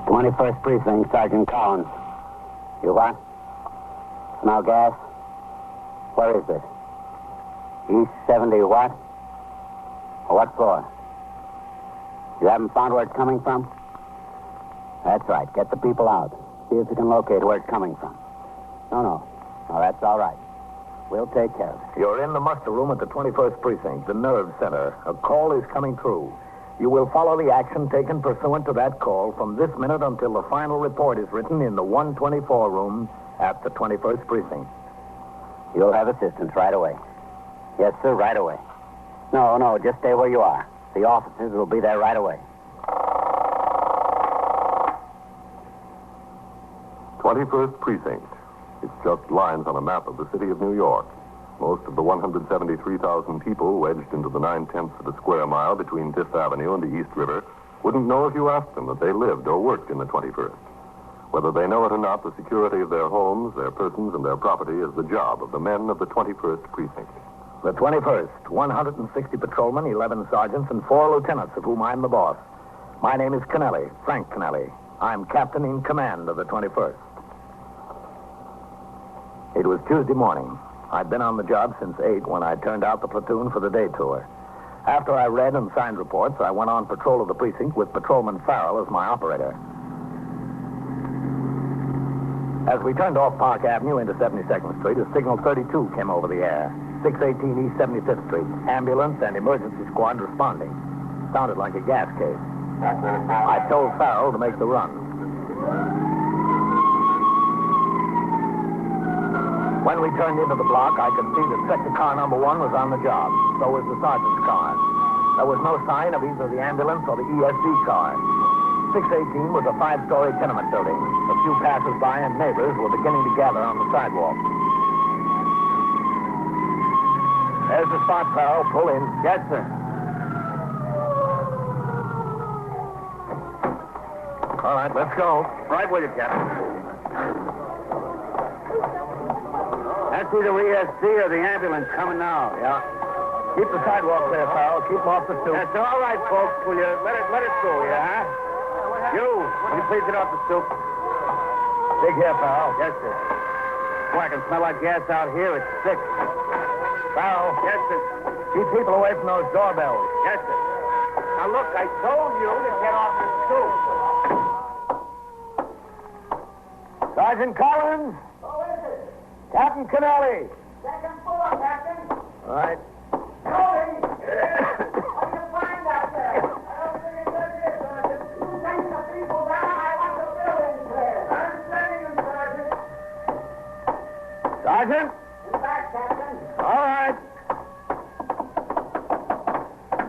"21st Precinct, Sergeant Collins." "You what? Smell gas? Where is this? East 70 what? What floor? You haven't found where it's coming from? That's right. Get the people out. See if you can locate where it's coming from." No, that's all right. We'll take care of it. You're in the muster room at the 21st Precinct, the nerve center. A call is coming through. You will follow the action taken pursuant to that call from this minute until the final report is written in the 124 room at the 21st Precinct. You'll have assistance right away. Yes, sir, right away. No, just stay where you are. The officers will be there right away. 21st Precinct. It's just lines on a map of the city of New York. Most of the 173,000 people wedged into the 9/10 of a square mile between Fifth Avenue and the East River wouldn't know if you asked them that they lived or worked in the 21st. Whether they know it or not, the security of their homes, their persons, and their property is the job of the men of the 21st Precinct. The 21st, 160 patrolmen, 11 sergeants, and 4 lieutenants, of whom I'm the boss. My name is Kennelly, Frank Kennelly. I'm captain in command of the 21st. It was Tuesday morning. I'd been on the job since 8 when I turned out the platoon for the day tour. After I read and signed reports, I went on patrol of the precinct with Patrolman Farrell as my operator. As we turned off Park Avenue into 72nd Street, a signal 32 came over the air. 618 East 75th Street. Ambulance and emergency squad responding. Sounded like a gas case. I told Farrell to make the run. When we turned into the block, I could see that sector car number 1 was on the job. So was the sergeant's car. There was no sign of either the ambulance or the ESD car. 618 was a 5-story tenement building. A few passers-by and neighbors were beginning to gather on the sidewalk. There's the spot, Farrell. Pull in. Yes, sir. All right, let's go. Right with you, Captain. That's either ESD or the ambulance coming now. Yeah. Keep the sidewalk clear, Farrell. Keep off the stoop. That's all right, folks. Will you let it go, yeah, huh? Will you please get off the stoop? Dig here, Farrell. Yes, sir. Boy, I can smell like gas out here. It's sick. Farrell. Yes, sir. Keep people away from those doorbells. Yes, sir. Now, look, I told you to get off the stoop. Sergeant Collins. Who is it? Captain Kennelly. Second floor, Captain. All right. Cody! What do you find out there? I don't think it's good here, Sergeant. Send the people down. I want the building clear. I'm sending them, Sergeant. Sergeant. In back, Captain. All right.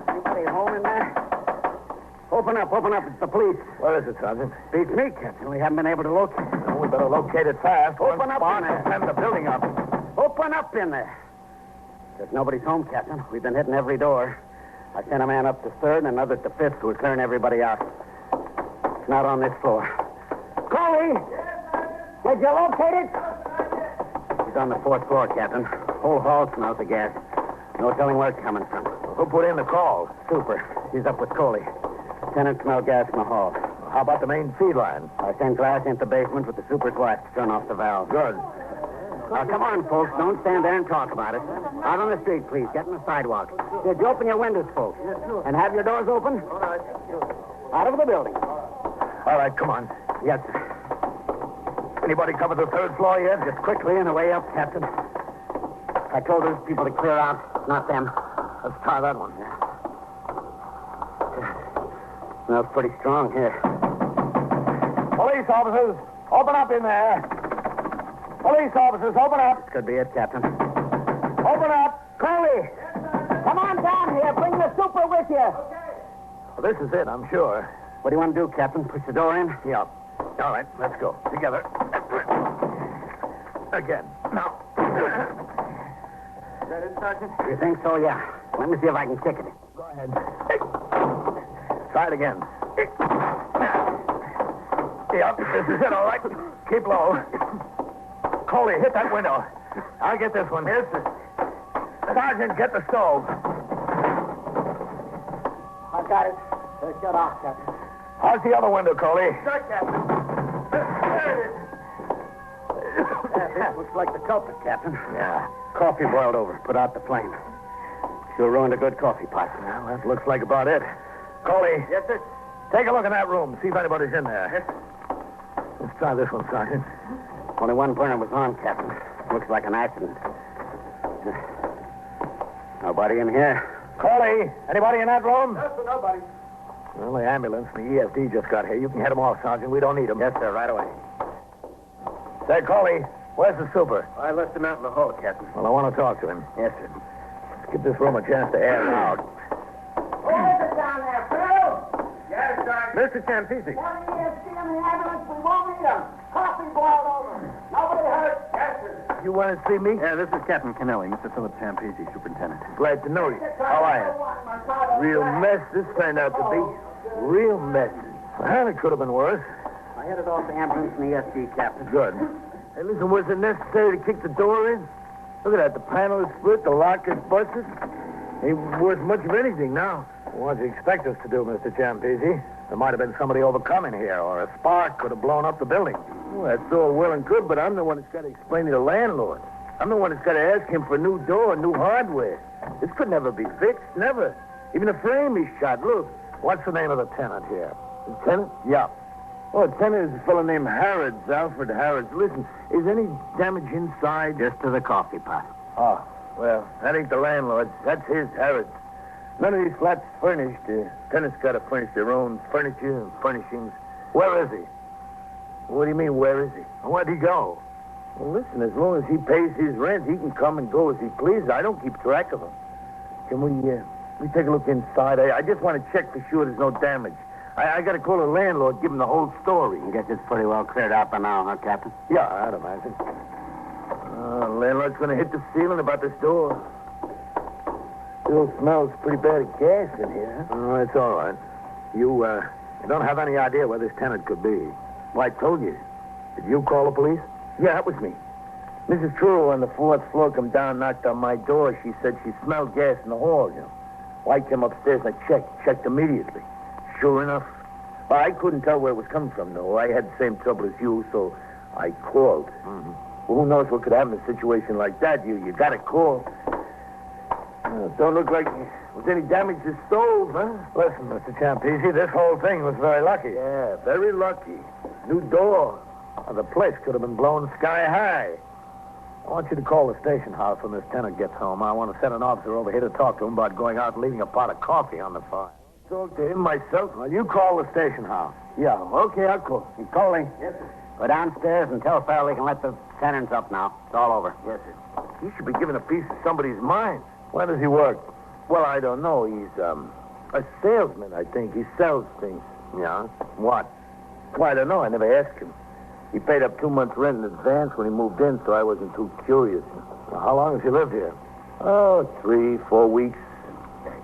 Anybody home in there? Open up. It's the police. Where is it, Sergeant? Beats me, Captain. We haven't been able to locate it. We better locate it fast. Open up in there. Send the building up. Open up in there. There's nobody's home, Captain. We've been hitting every door. I sent a man up to 3rd and another to 5th who are clearing everybody out. It's not on this floor. Coley! Did you locate it? He's on the 4th floor, Captain. Whole hall smells of gas. No telling where it's coming from. Who put in the call? Super. He's up with Coley. Tenant smelled gas in the hall. How about the main feed line? I sent glass into the basement with the super's watch to turn off the valve. Good. Now, come on, folks. Don't stand there and talk about it. Out on the street, please. Get on the sidewalk. Did you open your windows, folks? Yes, sir. And have your doors open? All right. Out of the building. All right, come on. Yes, sir. Anybody cover the 3rd floor yet? Just quickly and away up, Captain. I told those people to clear out. Not them. Let's try that one. Smells pretty strong here. Police officers, open up in there. Police officers, open up. This could be it, Captain. Open up. Coley! Come on down here. Bring the super with you. Well, this is it, I'm sure. What do you want to do, Captain? Push the door in? Yeah. All right, let's go. Together. Again. Now. Is that it, Sergeant? You think so? Yeah. Let me see if I can kick it. Go ahead. Try it again. Yep, this is it, all right. Keep low. Coley, hit that window. I'll get this one. Yes, sir. Sergeant, get the stove. got it. Shut off, Captain. How's the other window, Coley? Sure, Captain. There it is. This looks like the culprit, Captain. Yeah. Coffee boiled over. Put out the flame. Sure ruined a good coffee pot. Well, that looks like about it. Coley, Yes, sir. take a look in that room. See if anybody's in there. Yes. Let's try this one, Sergeant. Only one burner was on, Captain. Looks like an accident. Nobody in here. Coley, anybody in that room? No, sir, nobody. Well, the ambulance and the ESD just got here. You can head them off, Sergeant. We don't need them. Yes, sir, right away. Say, Coley, where's the super? I left him out in the hall, Captain. Well, I want to talk to him. Yes, sir. Let's give this room a chance to air out. Who is it down there, Phil? Yes, Sergeant. Mr. Champisi. Got an ESC in the ambulance. We won't need him. Coffee boiled over. Nobody hurt? Yes, sir. You want to see me? Yeah, this is Captain Kennelly, Mr. Philip Champisi, Superintendent. Glad to know you. How are you? Real mess this turned out to be. Real mess. Well, it could have been worse. I headed off the ambulance and the ESD, Captain. Good. Hey, listen, was it necessary to kick the door in? Look at that. The panel is split. The lock is busted. Ain't worth much of anything now. What do you expect us to do, Mr. Champisi? There might have been somebody overcoming here, or a spark could have blown up the building. Well, that's all well and good, but I'm the one that's got to explain to the landlord. I'm the one that's got to ask him for a new door and new hardware. This could never be fixed. Never. Even the frame is shot. Look. What's the name of the tenant here? The tenant? Yeah. Oh, the tenant is a fellow named Harrods, Alfred Harrods. Listen, is any damage inside? Just to the coffee pot. Oh, well, that ain't the landlord's. That's his, Harrods. None of these flats furnished. Tenants got to furnish their own furniture and furnishings. Where is he? What do you mean, where is he? Where'd he go? Well, listen, as long as he pays his rent, he can come and go as he pleases. I don't keep track of him. Can we take a look inside? I just want to check for sure there's no damage. I got to call the landlord, give him the whole story. I guess it's pretty well cleared out by now, huh, Captain? Yeah, I'd imagine. Landlord's going to hit the ceiling about this door. Still smells pretty bad of gas in here. Oh, it's all right. You don't have any idea where this tenant could be. Well, I told you. Did you call the police? Yeah, that was me. Mrs. Truro on the 4th floor come down, knocked on my door. She said she smelled gas in the hall, you know. Well, I came upstairs and I checked immediately. Sure enough. Well, I couldn't tell where it was coming from, though. I had the same trouble as you, so I called. Mm-hmm. Well, who knows what could happen in a situation like that? You got to call. Don't look like was any damage to the stove, huh? Listen, Mr. Champisi, this whole thing was very lucky. Yeah, very lucky. New door. The place could have been blown sky high. I want you to call the station house when this tenant gets home. I want to send an officer over here to talk to him about going out and leaving a pot of coffee on the fire. Talk to him myself? Well, you call the station house. Yeah, okay, I'll call. Hey, Coley. Yes, sir. Go downstairs and tell Farrell he can let the tenants up now. It's all over. Yes, sir. He should be given a piece of somebody's mind. Where does he work? Well, I don't know. He's a salesman, I think. He sells things. Yeah? What? Well, I don't know. I never asked him. He paid up 2 months' rent in advance when he moved in, so I wasn't too curious. Well, how long has he lived here? Oh, 3, 4 weeks.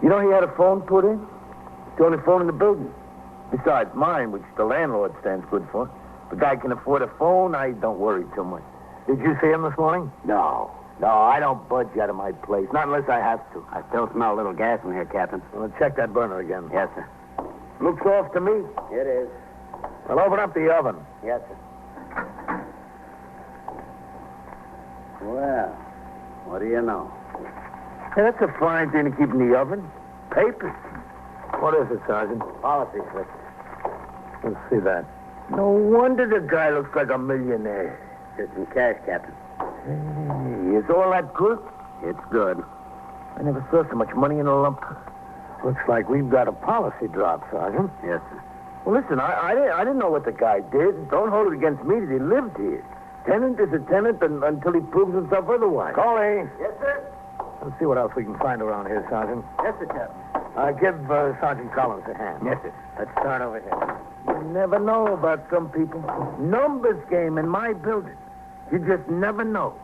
You know he had a phone put in? It's the only phone in the building. Besides mine, which the landlord stands good for. If a guy can afford a phone, I don't worry too much. Did you see him this morning? No, I don't budge out of my place. Not unless I have to. I still smell a little gas in here, Captain. Well, check that burner again. Yes, sir. Looks off to me. It is. Well, open up the oven. Yes, sir. Well, what do you know? Hey, that's a fine thing to keep in the oven. Papers. What is it, Sergeant? Policy slip. Let's see that. No wonder the guy looks like a millionaire. Just in cash, Captain. Hey, is all that good? It's good. I never saw so much money in a lump. Looks like we've got a policy drop, Sergeant. Yes, sir. Well, listen, I didn't know what the guy did. Don't hold it against me that he lived here. Tenant is a tenant until he proves himself otherwise. Coley. Yes, sir. Let's see what else we can find around here, Sergeant. Yes, sir, Captain. Give Sergeant Collins a hand. Yes, sir. Let's start over here. You never know about some people. Numbers game in my building. You just never know.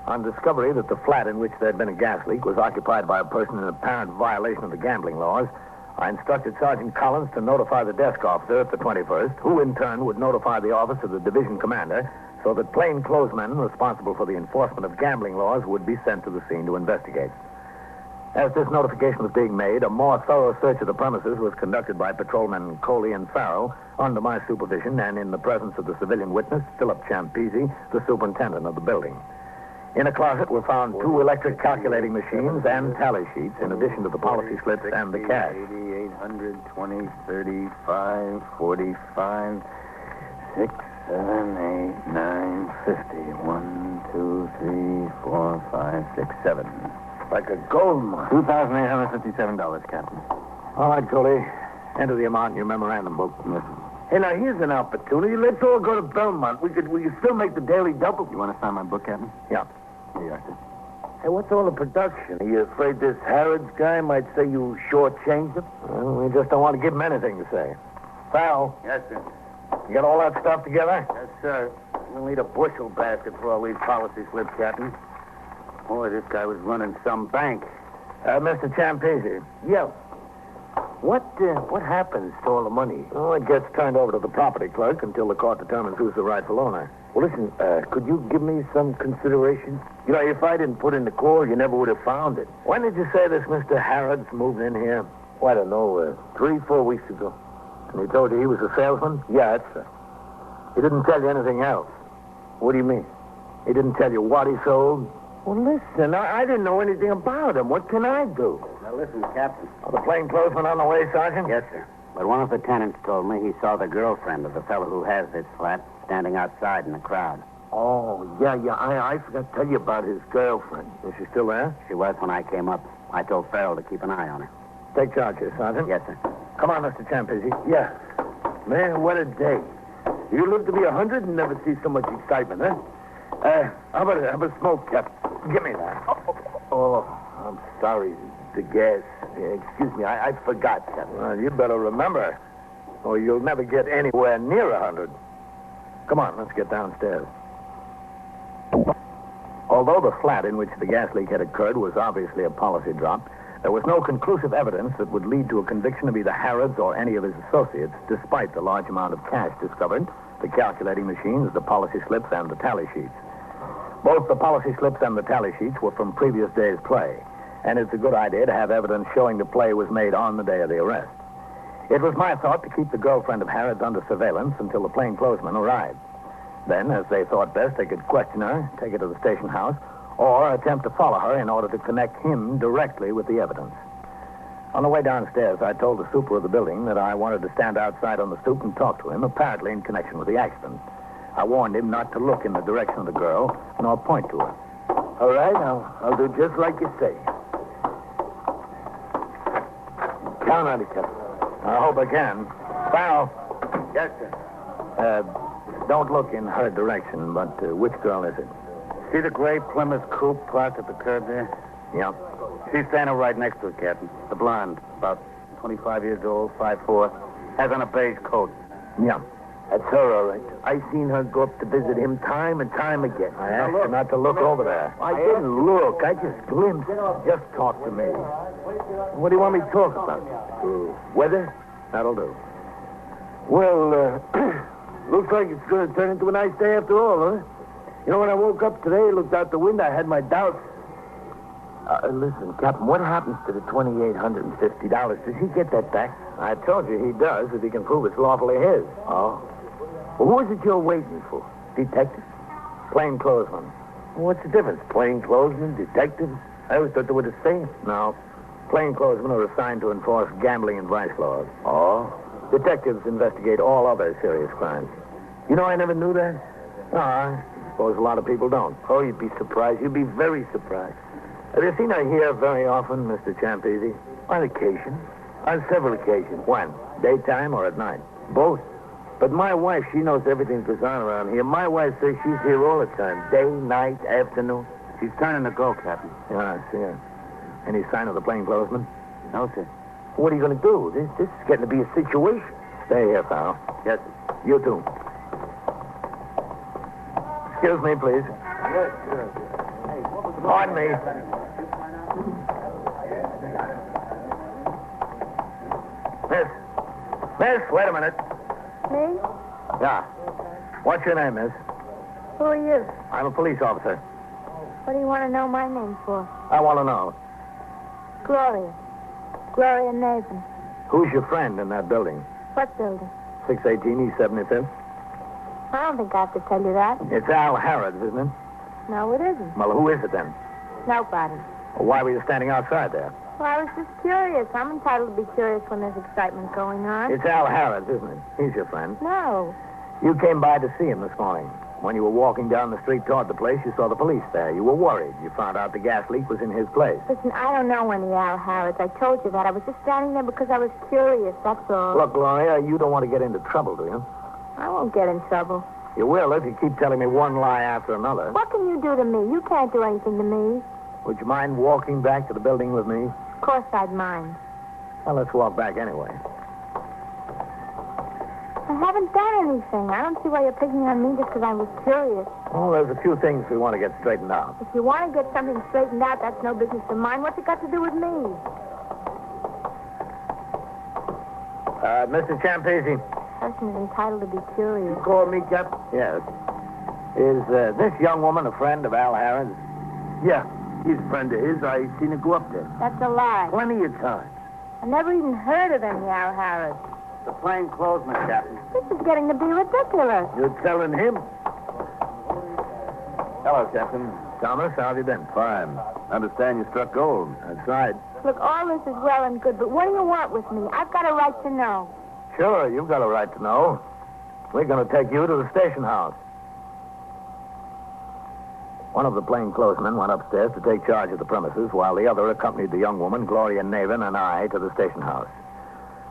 On discovery that the flat in which there had been a gas leak was occupied by a person in apparent violation of the gambling laws, I instructed Sergeant Collins to notify the desk officer at the 21st, who in turn would notify the office of the division commander, so that plainclothesmen responsible for the enforcement of gambling laws would be sent to the scene to investigate. As this notification was being made, a more thorough search of the premises was conducted by Patrolmen Coley and Farrell under my supervision and in the presence of the civilian witness, Philip Champisi, the superintendent of the building. In a closet were found 2 electric calculating machines and tally sheets, in addition to the policy slips and the cash. 80, 800, 20, 35, 45, 6, 7, 8, 9, 50. 1, 2, 3, 4, 5, 6, 7. Like a gold mine. $2,857, Captain. All right, Coley. Enter the amount in your memorandum book. Hey, now, here's an opportunity. Let's all go to Belmont. We could still make the daily double. You want to sign my book, Captain? Yeah. Here you are, sir. Hey, what's all the production? Are you afraid this Harrods guy might say you shortchanged him? Well, we just don't want to give him anything to say. Farrell, Yes, sir. you got all that stuff together? Yes, sir. We'll need a bushel basket for all these policy slips, Captain. Boy, this guy was running some bank. Mr. Champisi. Yeah. What happens to all the money? Oh, it gets turned over to the property clerk until the court determines who's the rightful owner. Well, listen, could you give me some consideration? You know, if I didn't put in the call, you never would have found it. When did you say this Mr. Harrods moved in here? Well, I don't know, 3-4 weeks ago. And he told you he was a salesman? Yeah, that's right. He didn't tell you anything else? What do you mean? He didn't tell you what he sold? Well, listen, I didn't know anything about him. What can I do? Now, listen, Captain. Are the plainclothesmen on the way, Sergeant? Yes, sir. But one of the tenants told me he saw the girlfriend of the fellow who has this flat standing outside in the crowd. Oh, yeah, I forgot to tell you about his girlfriend. Is she still there? She was when I came up. I told Farrell to keep an eye on her. Take charge here, Sergeant. Yes, sir. Come on, Mr. Champisi. Yeah. Man, what a day. You live to be 100 and never see so much excitement, huh? How about a smoke, Captain? Give me that. Oh, I'm sorry. The gas. Excuse me, I forgot, Captain. Well, you better remember, or you'll never get anywhere near 100. Come on, let's get downstairs. Although the flat in which the gas leak had occurred was obviously a policy drop, there was no conclusive evidence that would lead to a conviction of either Harrods or any of his associates, despite the large amount of cash discovered, the calculating machines, the policy slips, and the tally sheets. Both the policy slips and the tally sheets were from previous days' play, and it's a good idea to have evidence showing the play was made on the day of the arrest. It was my thought to keep the girlfriend of Harrods under surveillance until the plainclothesmen arrived. Then, as they thought best, they could question her, take her to the station house, or attempt to follow her in order to connect him directly with the evidence. On the way downstairs, I told the super of the building that I wanted to stand outside on the stoop and talk to him, apparently in connection with the accident. I warned him not to look in the direction of the girl, nor point to her. All right, I'll do just like you say. Count on it, Captain. I hope I can. Farrell. Yes, sir. Don't look in her direction, but which girl is it? See the gray Plymouth coupe parked at the curb there? Yeah. She's standing right next to it, Captain. The blonde, about 25 years old, 5'4", has on a beige coat. Yeah. That's her, all right. I seen her go up to visit him time and time again. I asked you not to look over there. I didn't look. I just glimpsed. Just talk to me. What do you want me to talk about? Weather? That'll do. Well, looks like it's going to turn into a nice day after all, huh? You know, when I woke up today, looked out the window, I had my doubts. Listen, Captain, what happens to the $2,850? Does he get that back? I told you he does if he can prove it's lawfully his. Oh? Well, who is it you're waiting for? Detectives? Plainclothesmen. Well, what's the difference? Plainclothesmen, detectives? I always thought they were the same. No. Plainclothesmen are assigned to enforce gambling and vice laws. Oh? Detectives investigate all other serious crimes. You know, I never knew that. I suppose a lot of people don't. Oh, you'd be surprised. You'd be very surprised. Have you seen her here very often, Mr. Champisi? On occasion. On several occasions. When? Daytime or at night? Both. But my wife, she knows everything goes on around here. My wife says she's here all the time. Day, night, afternoon. She's turning to go, Captain. Yeah, I see her. Any sign of the plainclothesman? No, sir. What are you going to do? This is getting to be a situation. Stay here, Farrell. Yes, sir. You too. Excuse me, please. Yes, sir. Pardon me. Miss, wait a minute. Me? Yeah. What's your name, miss? Who are you? I'm a police officer. What do you want to know my name for? I want to know. Gloria. Gloria Nathan. Who's your friend in that building? What building? 618 East 75th? I don't think I have to tell you that. It's Al Harrods, isn't it? No, it isn't. Well, who is it then? Nobody. Well, why were you standing outside there? Well, I was just curious. I'm entitled to be curious when there's excitement going on. It's Al Harrods, isn't it? He's your friend. No. You came by to see him this morning. When you were walking down the street toward the place, you saw the police there. You were worried. You found out the gas leak was in his place. Listen, I don't know any Al Harrods. I told you that. I was just standing there because I was curious, that's all. Look, Gloria, you don't want to get into trouble, do you? I won't get in trouble. You will if you keep telling me one lie after another. What can you do to me? You can't do anything to me. Would you mind walking back to the building with me? Of course I'd mind. Well, let's walk back anyway. I haven't done anything. I don't see why you're picking on me just because I was curious. Well, there's a few things we want to get straightened out. If you want to get something straightened out, that's no business of mine. What's it got to do with me? Mr. Champese. Person is entitled to be curious. You call me, Cap? Yes. Is this young woman a friend of Al Harrod's? Yeah, he's a friend of his. I seen her go up there. That's a lie. Plenty of times. I never even heard of any Al Harrods. The plainclothesman, Captain. This is getting to be ridiculous. You're telling him? Hello, Captain. Thomas, how have you been? Fine. Understand you struck gold. That's right. Look, all this is well and good, but what do you want with me? I've got a right to know. Sure, you've got a right to know. We're going to take you to the station house. One of the plainclothesmen went upstairs to take charge of the premises, while the other accompanied the young woman, Gloria Nathan, and I to the station house.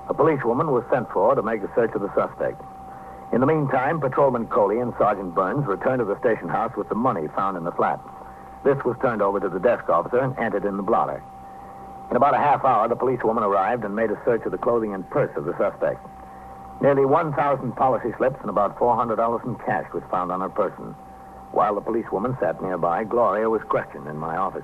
A policewoman was sent for to make a search of the suspect. In the meantime, Patrolman Coley and Sergeant Burns returned to the station house with the money found in the flat. This was turned over to the desk officer and entered in the blotter. In about a half hour, the policewoman arrived and made a search of the clothing and purse of the suspect. Nearly 1,000 policy slips and about $400 in cash was found on her person. While the policewoman sat nearby, Gloria was questioned in my office.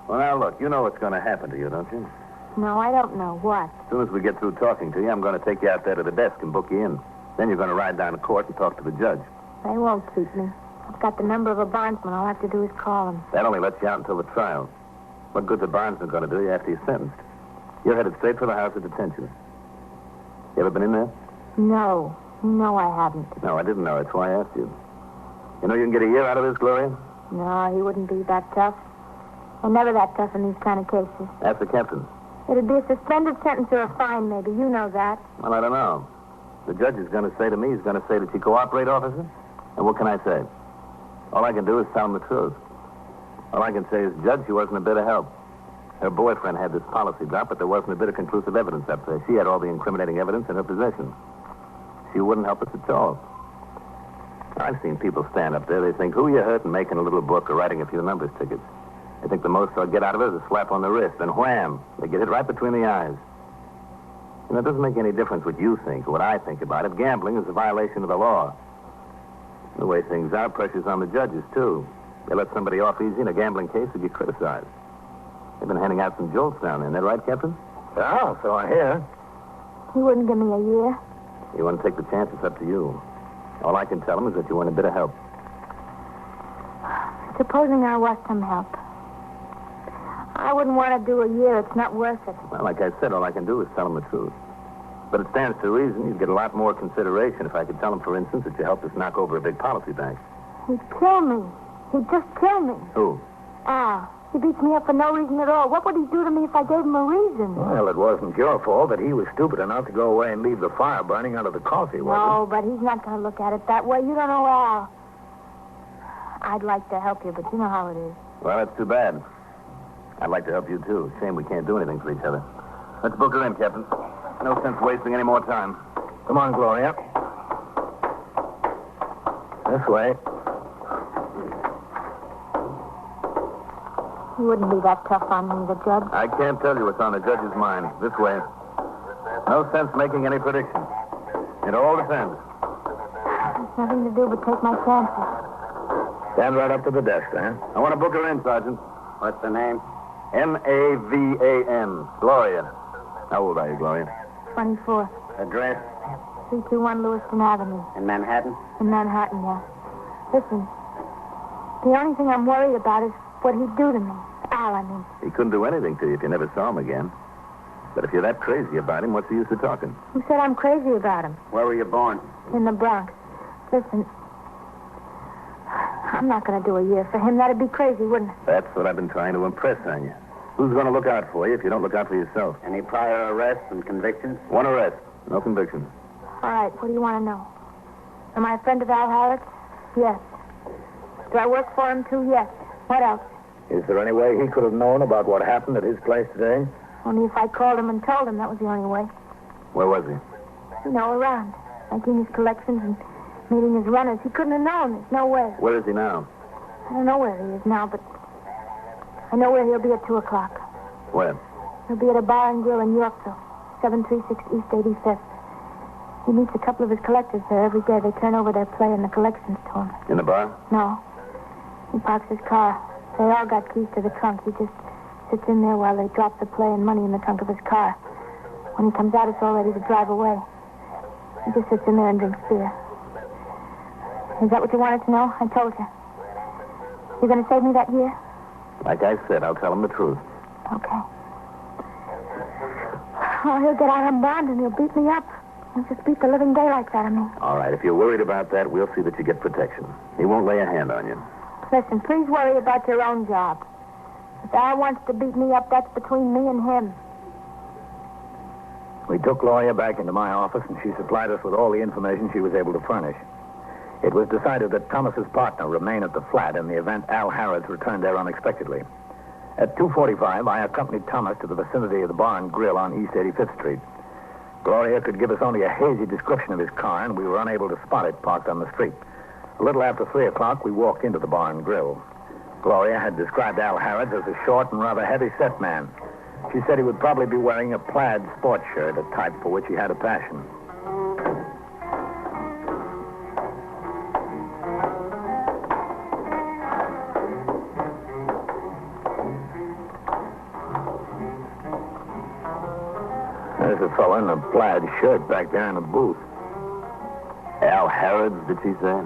Well, now, look, you know what's going to happen to you, don't you? No, I don't know. What? As soon as we get through talking to you, I'm going to take you out there to the desk and book you in. Then you're going to ride down to court and talk to the judge. They won't keep me. I've got the number of a bondsman. All I have to do is call him. That only lets you out until the trial. What good's a bondsman going to do you after you're sentenced? You're headed straight for the house of detention. You ever been in there? No. No, I haven't. No, I didn't know. That's why I asked you. You know you can get a year out of this, Gloria? No, he wouldn't be that tough. They're never that tough in these kind of cases. Ask the captain. It'd be a suspended sentence or a fine, maybe. You know that. Well, I don't know. The judge is going to say to me, he's going to say, did you cooperate, officer? And what can I say? All I can do is tell him the truth. All I can say is, Judge, she wasn't a bit of help. Her boyfriend had this policy drop, but there wasn't a bit of conclusive evidence up there. She had all the incriminating evidence in her possession. She wouldn't help us at all. I've seen people stand up there. They think, who you hurting making a little book or writing a few numbers tickets? They think the most they'll get out of it is a slap on the wrist, and wham, they get hit right between the eyes. And it doesn't make any difference what you think or what I think about it. Gambling is a violation of the law. The way things are, pressure's on the judges, too. They let somebody off easy in a gambling case who get criticized. They've been handing out some jolts down there. Isn't that right, Captain? Yeah, so I hear. He wouldn't give me a year. You want to take the chance, it's up to you. All I can tell him is that you want a bit of help. Supposing I want some help. I wouldn't want to do a year. It's not worth it. Well, like I said, all I can do is tell him the truth. But it stands to reason you'd get a lot more consideration if I could tell him, for instance, that you helped us knock over a big policy bank. He'd kill me. He'd just kill me. Who? Al. He beats me up for no reason at all. What would he do to me if I gave him a reason? Well, it wasn't your fault that he was stupid enough to go away and leave the fire burning under the coffee, was No, but he's not going to look at it that way. You don't know Al. I'd like to help you, but you know how it is. Well, that's too bad. I'd like to help you, too. Shame we can't do anything for each other. Let's book her in, Captain. No sense wasting any more time. Come on, Gloria. This way. He wouldn't be that tough on me, the judge. I can't tell you what's on the judge's mind. This way. No sense making any predictions. It all depends. There's nothing to do but take my chances. Stand right up to the desk, then. I want to book her in, Sergeant. What's the name? Mavan. Gloria. How old are you, Gloria? 24. Address? 321 Lewiston Avenue. In Manhattan? In Manhattan, yeah. Listen, the only thing I'm worried about is what he'd do to me. Al, I mean. He couldn't do anything to you if you never saw him again. But if you're that crazy about him, what's the use of talking? Who said I'm crazy about him? Where were you born? In the Bronx. Listen, I'm not going to do a year for him. That'd be crazy, wouldn't it? That's what I've been trying to impress on you. Who's going to look out for you if you don't look out for yourself? Any prior arrests and convictions? One arrest, no conviction. All right, what do you want to know? Am I a friend of Al Harrod's? Yes. Do I work for him, too? Yes. What else? Is there any way he could have known about what happened at his place today? Only if I called him and told him, that was the only way. Where was he? You know, around. Making his collections and meeting his runners. He couldn't have known. There's no way. Where is he now? I don't know where he is now, but I know where he'll be at 2 o'clock. Where? He'll be at a bar and grill in Yorkville, 736 East 85th. He meets a couple of his collectors there every day. They turn over their play and the collections to him. In the bar? No. He parks his car. They all got keys to the trunk. He just sits in there while they drop the play and money in the trunk of his car. When he comes out, it's all ready to drive away. He just sits in there and drinks beer. Is that what you wanted to know? I told you. You're going to save me that year? Like I said, I'll tell him the truth. Okay. Oh, he'll get out on bond and he'll beat me up. He'll just beat the living daylights out of me. All right, if you're worried about that, we'll see that you get protection. He won't lay a hand on you. Listen, please worry about your own job. If Al wants to beat me up, that's between me and him. We took Gloria back into my office, and she supplied us with all the information she was able to furnish. It was decided that Thomas's partner remain at the flat in the event Al Harrods returned there unexpectedly. At 2:45, I accompanied Thomas to the vicinity of the bar and grill on East 85th Street. Gloria could give us only a hazy description of his car, and we were unable to spot it parked on the street. A little after 3 o'clock, we walked into the bar and grill. Gloria had described Al Harrods as a short and rather heavy-set man. She said he would probably be wearing a plaid sports shirt, a type for which he had a passion. There's a fellow in a plaid shirt back there in the booth. Al Harrods, did she say?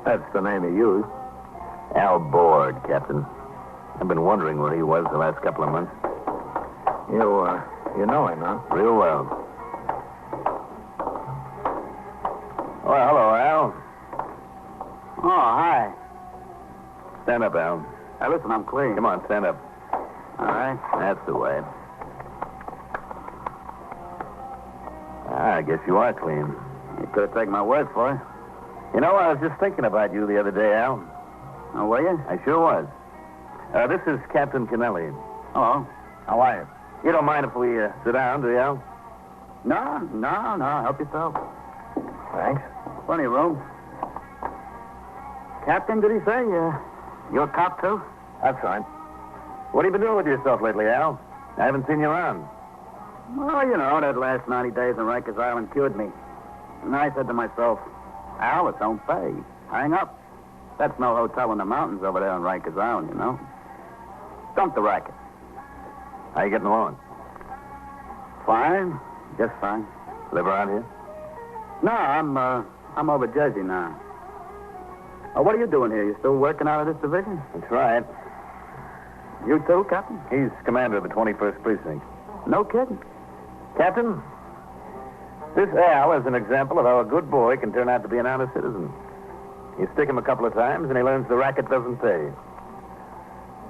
That's the name he used. Al Board, Captain. I've been wondering where he was the last couple of months. You know him, huh? Real well. Oh, hello, Al. Oh, hi. Stand up, Al. Hey, listen, I'm clean. Come on, stand up. All right. That's the way. I guess you are clean. You could have taken my word for it. You know, I was just thinking about you the other day, Al. Oh, were you? I sure was. This is Captain Kennelly. Hello. How are you? You don't mind if we sit down, do you, Al? No. Help yourself. Thanks. Plenty of room. Captain, did he say? You're a cop, too? That's right. What have you been doing with yourself lately, Al? I haven't seen you around. Well, you know, that last 90 days in Rikers Island cured me. And I said to myself, Al, it don't pay. Hang up. That's no hotel in the mountains over there on Rikers Island, you know. Dump the racket. How you getting along? Fine. Just fine. Live around here? No, I'm over Jersey now. Oh, what are you doing here? You still working out of this division? That's right. You too, Captain? He's commander of the 21st Precinct. No kidding. Captain, this Al is an example of how a good boy can turn out to be an honest citizen. You stick him a couple of times, and he learns the racket doesn't pay.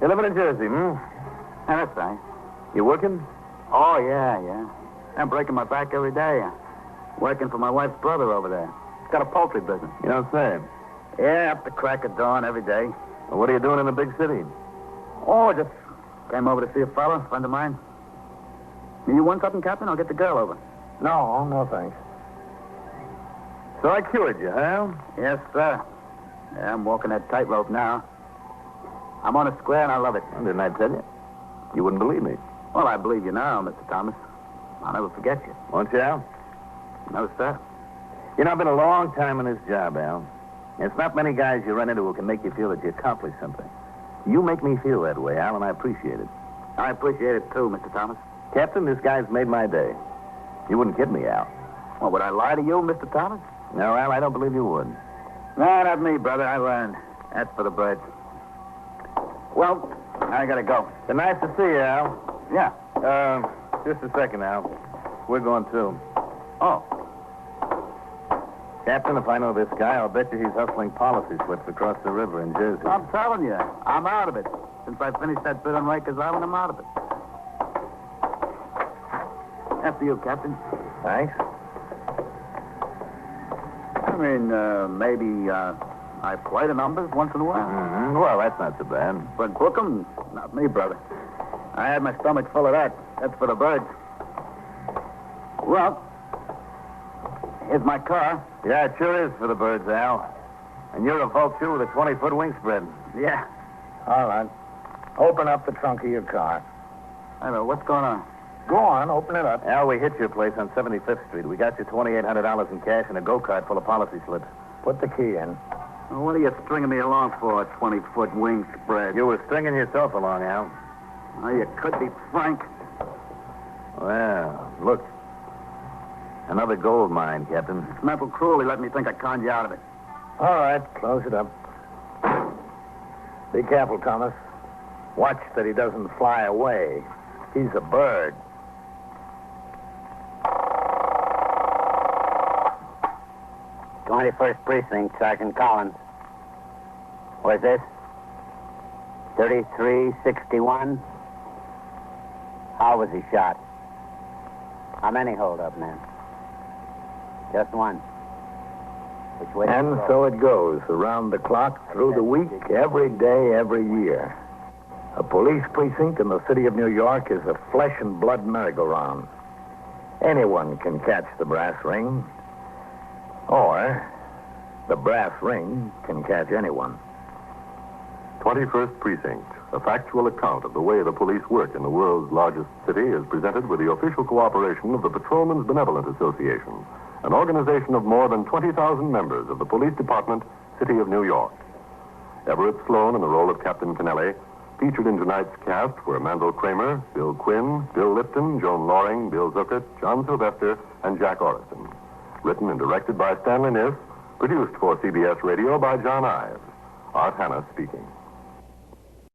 You're living in Jersey, hmm? Yeah, that's right. You working? Oh, yeah. I'm breaking my back every day. Working for my wife's brother over there. He's got a poultry business. You don't say. Yeah, up the crack of dawn every day. Well, what are you doing in the big city? Oh, just came over to see a fella, a friend of mine. You want something, Captain? I'll get the girl over. No, thanks. So I cured you, huh? Yes, sir. Yeah, I'm walking that tightrope now. I'm on a square, and I love it. Well, didn't I tell you? You wouldn't believe me. Well, I believe you now, Mr. Thomas. I'll never forget you. Won't you, Al? No, sir. You know, I've been a long time in this job, Al. It's not many guys you run into who can make you feel that you accomplished something. You make me feel that way, Al, and I appreciate it. I appreciate it, too, Mr. Thomas. Captain, this guy's made my day. You wouldn't kid me, Al. Well, would I lie to you, Mr. Thomas? No, Al, I don't believe you would. No, not me, brother. I learned. That's for the birds. Well, I gotta go. It's nice to see you, Al. Yeah. Just a second, Al. We're going too. Oh. Captain, if I know this guy, I'll bet you he's hustling policy slips across the river in Jersey. I'm telling you, I'm out of it. Since I finished that bit on Rikers Island, I'm out of it. After you, Captain. Thanks. I mean, maybe, I play the numbers once in a while. Mm-hmm. Well, that's not so bad. But book 'em? Not me, brother. I had my stomach full of that. That's for the birds. Well, here's my car. Yeah, it sure is for the birds, Al. And you're a vulture with a 20-foot wingspread. Yeah. All right. Open up the trunk of your car. I know. What's going on? Go on, open it up. Al, we hit your place on 75th Street. We got you $2,800 in cash and a go-kart full of policy slips. Put the key in. Well, what are you stringing me along for, a 20-foot wing spread? You were stringing yourself along, Al. Well, you could be frank. Well, look. Another gold mine, Captain. It's mental cruelty let me think I conned you out of it. All right, close it up. Be careful, Thomas. Watch that he doesn't fly away. He's a bird. 21st Precinct, Sergeant Collins. Where's this? 3361. How was he shot? How many hold-up men? Just one. Which way? And so it goes, around the clock, through the week, every day, every year. A police precinct in the city of New York is a flesh and blood merry-go-round. Anyone can catch the brass ring, or the brass ring can catch anyone. 21st Precinct, a factual account of the way the police work in the world's largest city, is presented with the official cooperation of the Patrolmen's Benevolent Association, an organization of more than 20,000 members of the Police Department, City of New York. Everett Sloan in the role of Captain Kennelly. Featured in tonight's cast were Mandel Kramer, Bill Quinn, Bill Lipton, Joan Loring, Bill Zuckert, John Sylvester, and Jack Orriston. Written and directed by Stanley Niss. Produced for CBS Radio by John Ives. Art Hanna speaking.